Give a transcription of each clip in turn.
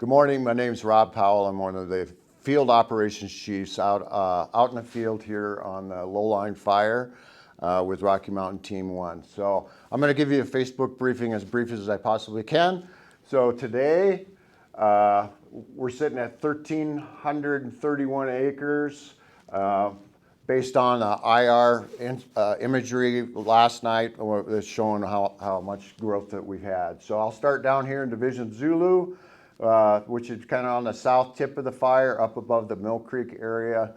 Good morning. My name is Rob Powell. I'm one of the field operations chiefs out in the field here on the Lowline fire with Rocky Mountain Team 1. So I'm going to give you a Facebook briefing as brief as I possibly can. So today we're sitting at 1,331 acres based on IR imagery last night that's showing how much growth that we've had. So I'll start down here in Division Zulu, which is kind of on the south tip of the fire up above the Mill Creek area.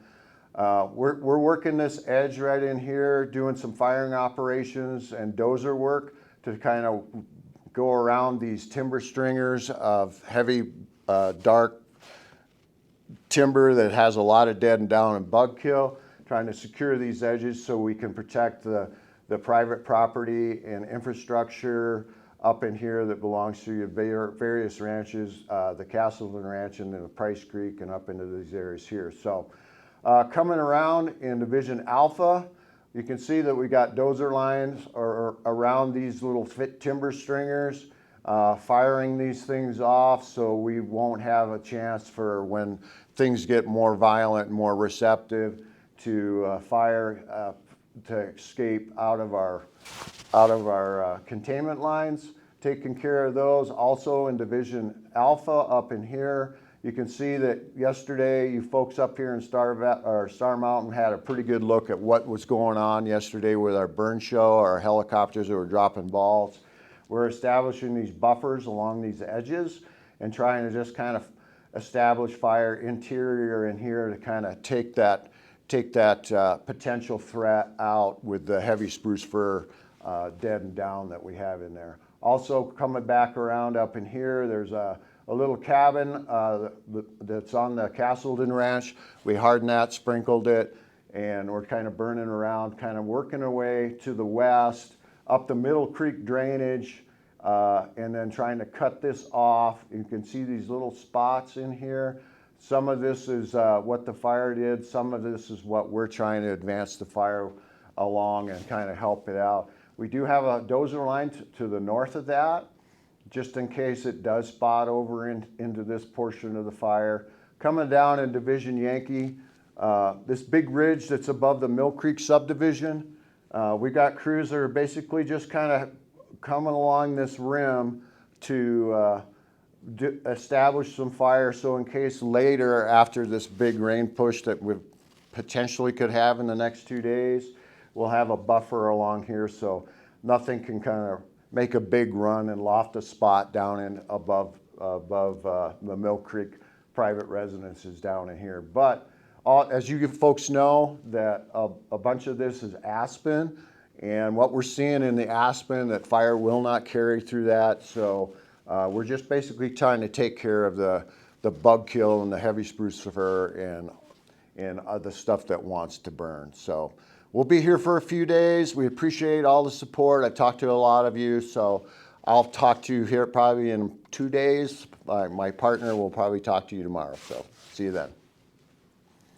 We're working this edge right in here, doing some firing operations and dozer work to kind of go around these timber stringers of heavy, dark timber that has a lot of dead and down and bug kill, trying to secure these edges so we can protect the private property and infrastructure up in here that belongs to your various ranches, the Castleton Ranch and the Price Creek and up into these areas here. So coming around in Division Alpha, you can see that we got dozer lines around these little timber stringers, firing these things off so we won't have a chance for when things get more violent and more receptive to fire to escape out of our containment lines, taking care of those. Also in Division Alpha up in here, you can see that yesterday you folks up here in Star Mountain had a pretty good look at what was going on yesterday with our burn show, our helicopters that were dropping balls. We're establishing these buffers along these edges and trying to just kind of establish fire interior in here to kind of take that potential threat out with the heavy spruce fir dead and down that we have in there. Also coming back around up in here, there's a little cabin that's on the Castleton Ranch. We hardened that, sprinkled it, and we're kind of burning around, kind of working our way to the west, up the Middle Creek drainage, and then trying to cut this off. You can see these little spots in here. Some of this is what the fire did. Some of this is what we're trying to advance the fire along and kind of help it out. We do have a dozer line to the north of that, just in case it does spot over into this portion of the fire. Coming down in Division Yankee, this big ridge that's above the Mill Creek subdivision, we got crews that are basically just kind of coming along this rim to establish some fire, so in case later after this big rain push that we potentially could have in the next 2 days, we'll have a buffer along here so nothing can kind of make a big run and loft a spot down in above the Mill Creek private residences down in here. But as you folks know, that a bunch of this is aspen, and what we're seeing in the aspen, that fire will not carry through that. So we're just basically trying to take care of the bug kill and the heavy spruce fir and the stuff that wants to burn. So we'll be here for a few days. We appreciate all the support. I talked to a lot of you, so I'll talk to you here probably in 2 days. My partner will probably talk to you tomorrow. So see you then.